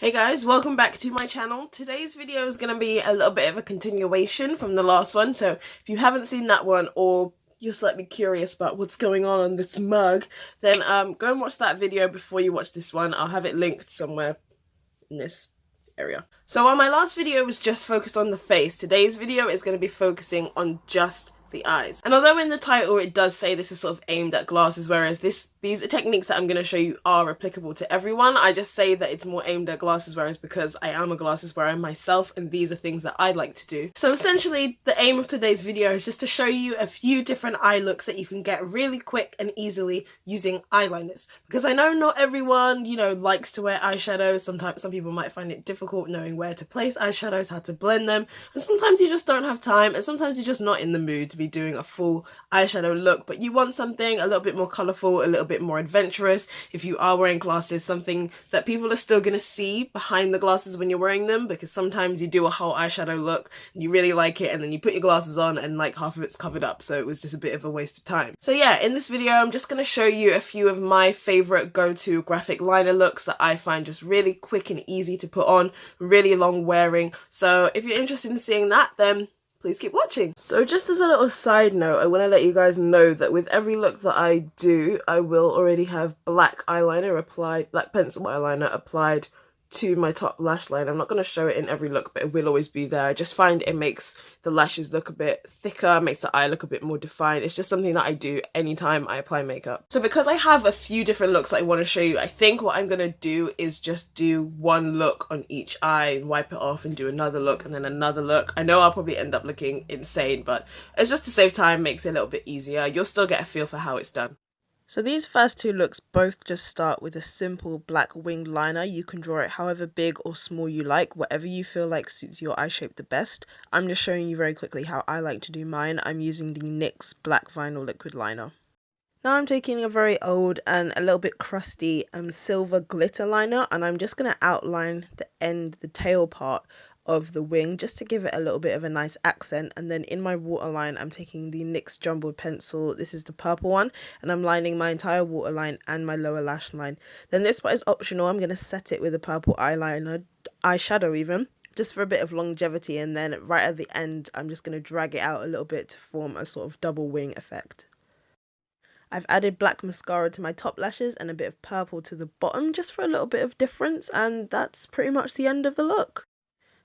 Hey guys, welcome back to my channel. Today's video is going to be a little bit of a continuation from the last one, so if you haven't seen that one or you're slightly curious about what's going on this mug, then go and watch that video before you watch this one. I'll have it linked somewhere in this area. So while my last video was just focused on the face, today's video is going to be focusing on just the eyes. And although in the title it does say this is sort of aimed at glasses, whereas these techniques that I'm going to show you are applicable to everyone, I just say that it's more aimed at glasses wearers because I am a glasses wearer myself and these are things that I like to do. So essentially the aim of today's video is just to show you a few different eye looks that you can get really quick and easily using eyeliners, because I know not everyone, you know, likes to wear eyeshadows. Sometimes some people might find it difficult knowing where to place eyeshadows, how to blend them, and sometimes you just don't have time, and sometimes you're just not in the mood to be doing a full eyeshadow look, but you want something a little bit more colourful, a little bit more adventurous. If you are wearing glasses, something that people are still going to see behind the glasses when you're wearing them, because sometimes you do a whole eyeshadow look and you really like it and then you put your glasses on and like half of it's covered up, so it was just a bit of a waste of time. So yeah, in this video I'm just going to show you a few of my favourite go-to graphic liner looks that I find just really quick and easy to put on, really long wearing. So if you're interested in seeing that, then please keep watching. So just as a little side note, I want to let you guys know that with every look that I do, I will already have black eyeliner applied, black pencil eyeliner applied to my top lash line. I'm not going to show it in every look, but it will always be there. I just find it makes the lashes look a bit thicker, makes the eye look a bit more defined. It's just something that I do anytime I apply makeup. So because I have a few different looks that I want to show you, I think what I'm going to do is just do one look on each eye and wipe it off and do another look and then another look. I know I'll probably end up looking insane, but it's just to save time, makes it a little bit easier. You'll still get a feel for how it's done. So these first two looks both just start with a simple black winged liner. You can draw it however big or small you like, whatever you feel like suits your eye shape the best. I'm just showing you very quickly how I like to do mine. I'm using the NYX black vinyl liquid liner. Now I'm taking a very old and a little bit crusty silver glitter liner, and I'm just going to outline the tail part of the wing just to give it a little bit of a nice accent. And then in my waterline I'm taking the NYX jumbo pencil, this is the purple one, and I'm lining my entire waterline and my lower lash line. Then this part is optional. I'm going to set it with a purple eyeshadow even, just for a bit of longevity, and then right at the end I'm just going to drag it out a little bit to form a sort of double wing effect. I've added black mascara to my top lashes and a bit of purple to the bottom just for a little bit of difference, and that's pretty much the end of the look.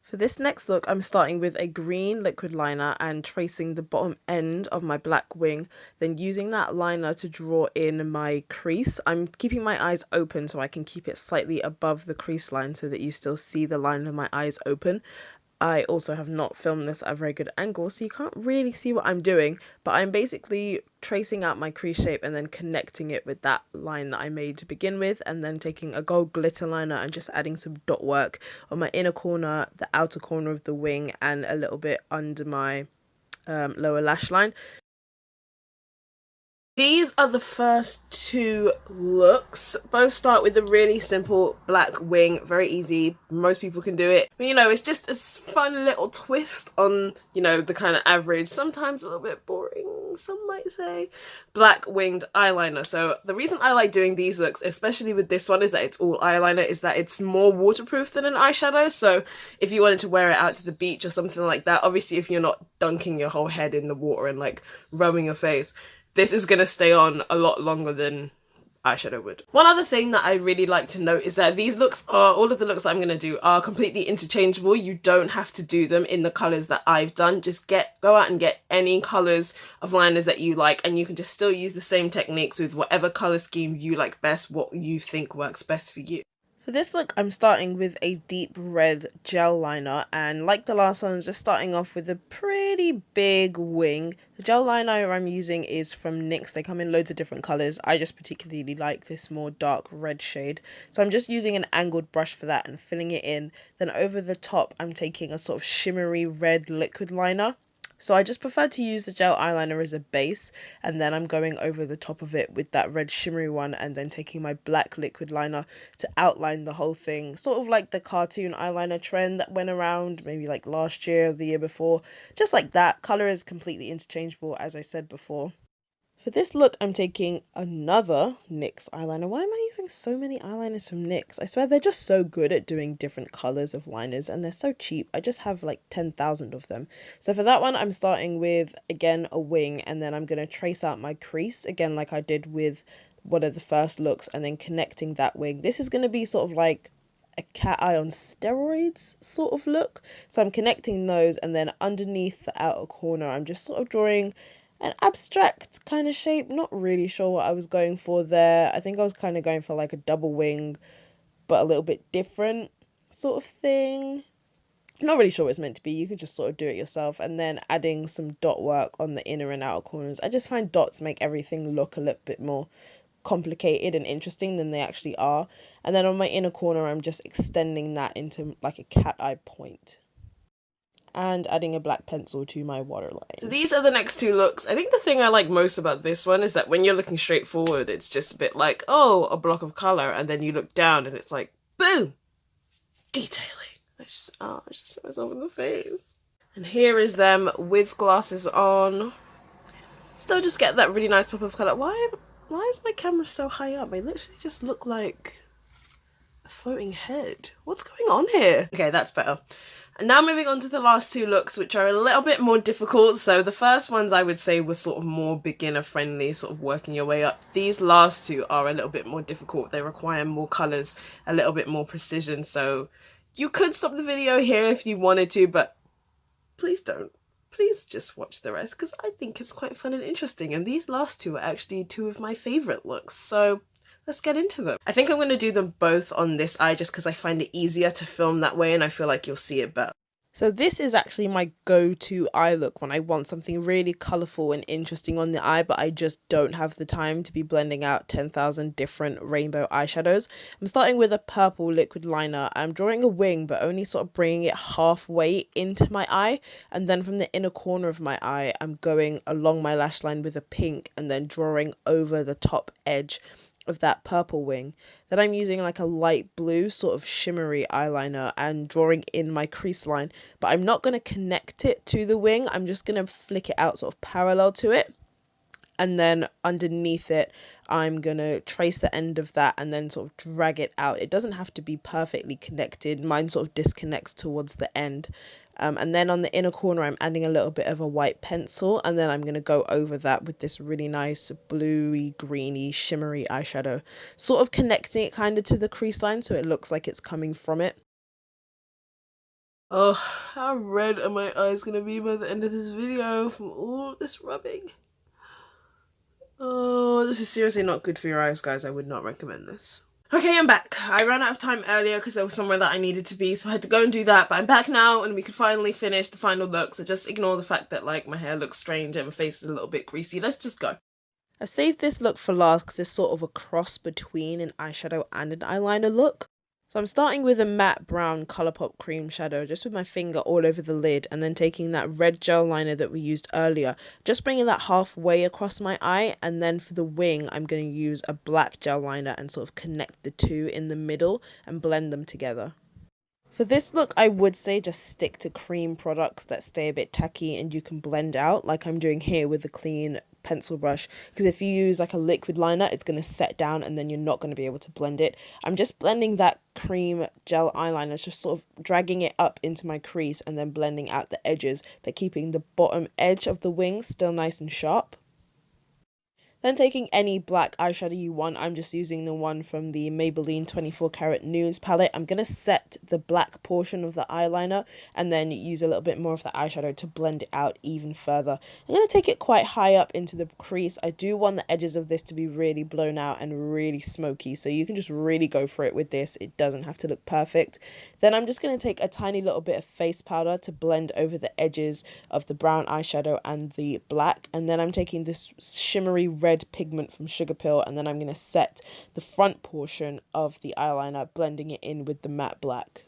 For this next look, I'm starting with a green liquid liner and tracing the bottom end of my black wing, then using that liner to draw in my crease. I'm keeping my eyes open so I can keep it slightly above the crease line so that you still see the line of my eyes open. I also have not filmed this at a very good angle, so you can't really see what I'm doing, but I'm basically tracing out my crease shape and then connecting it with that line that I made to begin with, and then taking a gold glitter liner and just adding some dot work on my inner corner, the outer corner of the wing, and a little bit under my lower lash line. These are the first two looks. Both start with a really simple black wing, very easy. Most people can do it. But you know, it's just a fun little twist on, you know, the kind of average, sometimes a little bit boring, some might say, black winged eyeliner. So the reason I like doing these looks, especially with this one, is that it's all eyeliner, is that it's more waterproof than an eyeshadow. So if you wanted to wear it out to the beach or something like that, obviously if you're not dunking your whole head in the water and like rubbing your face, this is going to stay on a lot longer than eyeshadow would. One other thing that I really like to note is that these looks are, all of the looks I'm going to do are completely interchangeable. You don't have to do them in the colours that I've done. Just go out and get any colours of liners that you like, and you can just still use the same techniques with whatever colour scheme you like best, what you think works best for you. For this look, I'm starting with a deep red gel liner, and like the last one, just starting off with a pretty big wing. The gel liner I'm using is from NYX. They come in loads of different colours. I just particularly like this more dark red shade. So I'm just using an angled brush for that and filling it in. Then over the top, I'm taking a sort of shimmery red liquid liner. So I just prefer to use the gel eyeliner as a base, and then I'm going over the top of it with that red shimmery one, and then taking my black liquid liner to outline the whole thing, sort of like the cartoon eyeliner trend that went around maybe like last year or the year before. Just like that. Colour is completely interchangeable, as I said before. For this look, I'm taking another NYX eyeliner. Why am I using so many eyeliners from NYX? I swear they're just so good at doing different colours of liners and they're so cheap. I just have like 10,000 of them. So for that one, I'm starting with, again, a wing, and then I'm going to trace out my crease, again, like I did with one of the first looks, and then connecting that wing. This is going to be sort of like a cat eye on steroids sort of look. So I'm connecting those, and then underneath the outer corner, I'm just sort of drawing an abstract kind of shape. Not really sure what I was going for there. I think I was kind of going for like a double wing, but a little bit different sort of thing. Not really sure what it's meant to be. You could just sort of do it yourself. And then adding some dot work on the inner and outer corners. I just find dots make everything look a little bit more complicated and interesting than they actually are. And then on my inner corner, I'm just extending that into like a cat eye point, and adding a black pencil to my waterline. So these are the next two looks. I think the thing I like most about this one is that when you're looking straight forward, it's just a bit like, oh, a block of colour, and then you look down and it's like, boom, detailing. I just hit myself in the face. And here is them with glasses on. Still just get that really nice pop of colour. Why is my camera so high up? I literally just look like a floating head. What's going on here? Okay, that's better. And now moving on to the last two looks, which are a little bit more difficult. So the first ones I would say were sort of more beginner friendly, sort of working your way up. These last two are a little bit more difficult. They require more colours, a little bit more precision. So you could stop the video here if you wanted to, but please don't. Please just watch the rest, because I think it's quite fun and interesting. And these last two are actually two of my favourite looks. So let's get into them. I think I'm going to do them both on this eye just because I find it easier to film that way and I feel like you'll see it better. So this is actually my go-to eye look when I want something really colourful and interesting on the eye, but I just don't have the time to be blending out 10,000 different rainbow eyeshadows. I'm starting with a purple liquid liner. I'm drawing a wing, but only sort of bringing it halfway into my eye. And then from the inner corner of my eye, I'm going along my lash line with a pink and then drawing over the top edge of that purple wing. Then I'm using like a light blue sort of shimmery eyeliner and drawing in my crease line, but I'm not going to connect it to the wing. I'm just going to flick it out sort of parallel to it, and then underneath it I'm going to trace the end of that and then sort of drag it out. It doesn't have to be perfectly connected. Mine sort of disconnects towards the end. And then on the inner corner I'm adding a little bit of a white pencil, and then I'm going to go over that with this really nice bluey, greeny, shimmery eyeshadow, sort of connecting it kind of to the crease line so it looks like it's coming from it. Oh, how red are my eyes going to be by the end of this video from all this rubbing? Oh, this is seriously not good for your eyes, guys. I would not recommend this. Okay, I'm back. I ran out of time earlier because there was somewhere that I needed to be, so I had to go and do that, but I'm back now and we could finally finish the final look, so just ignore the fact that like my hair looks strange and my face is a little bit greasy. Let's just go. I saved this look for last because it's sort of a cross between an eyeshadow and an eyeliner look. So I'm starting with a matte brown ColourPop cream shadow, just with my finger all over the lid, and then taking that red gel liner that we used earlier, just bringing that halfway across my eye, and then for the wing I'm going to use a black gel liner and sort of connect the two in the middle and blend them together. For this look, I would say just stick to cream products that stay a bit tacky and you can blend out, like I'm doing here with the clean pencil brush, because if you use like a liquid liner it's going to set down and then you're not going to be able to blend it. I'm just blending that cream gel eyeliner, just sort of dragging it up into my crease and then blending out the edges, but keeping the bottom edge of the wing still nice and sharp. Then taking any black eyeshadow you want, I'm just using the one from the Maybelline 24 Karat Nudes palette. I'm going to set the black portion of the eyeliner and then use a little bit more of the eyeshadow to blend it out even further. I'm going to take it quite high up into the crease. I do want the edges of this to be really blown out and really smoky, so you can just really go for it with this. It doesn't have to look perfect. Then I'm just going to take a tiny little bit of face powder to blend over the edges of the brown eyeshadow and the black, and then I'm taking this shimmery red pigment from Sugarpill, and then I'm going to set the front portion of the eyeliner, blending it in with the matte black.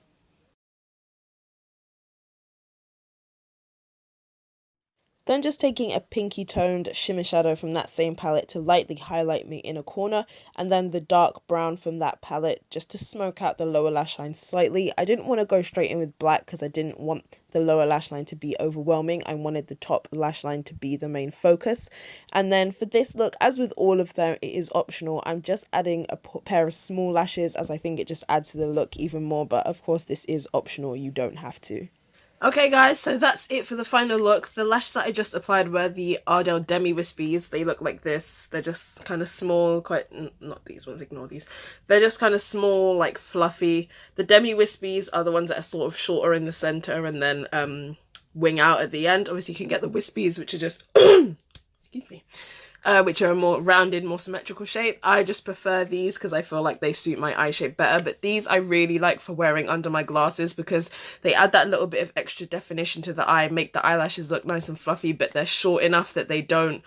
Then just taking a pinky toned shimmer shadow from that same palette to lightly highlight my inner corner, and then the dark brown from that palette just to smoke out the lower lash line slightly. I didn't want to go straight in with black because I didn't want the lower lash line to be overwhelming. I wanted the top lash line to be the main focus. And then for this look, as with all of them, it is optional. I'm just adding a pair of small lashes as I think it just adds to the look even more, but of course this is optional, you don't have to. Okay guys, so that's it for the final look. The lashes that I just applied were the Ardell Demi Wispies. They look like this. They're just kind of small, not these ones, ignore these. They're just kind of small, like fluffy. The Demi Wispies are the ones that are sort of shorter in the center and then wing out at the end. Obviously you can get the Wispies, which are just, excuse me, which are a more rounded, more symmetrical shape. I just prefer these because I feel like they suit my eye shape better, but these I really like for wearing under my glasses because they add that little bit of extra definition to the eye, make the eyelashes look nice and fluffy, but they're short enough that they don't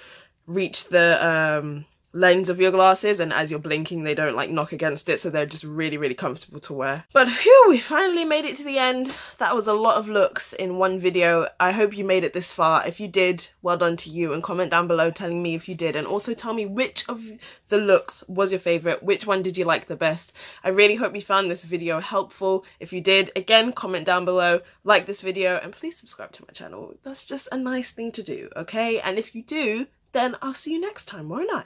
reach the lens of your glasses, and as you're blinking they don't like knock against it, so they're just really, really comfortable to wear. But phew, we finally made it to the end. That was a lot of looks in one video. I hope you made it this far. If you did, well done to you, and comment down below telling me if you did, and also tell me which of the looks was your favorite, which one did you like the best. I really hope you found this video helpful. If you did, again, comment down below, like this video, and please subscribe to my channel. That's just a nice thing to do, okay? And if you do, then I'll see you next time, won't I?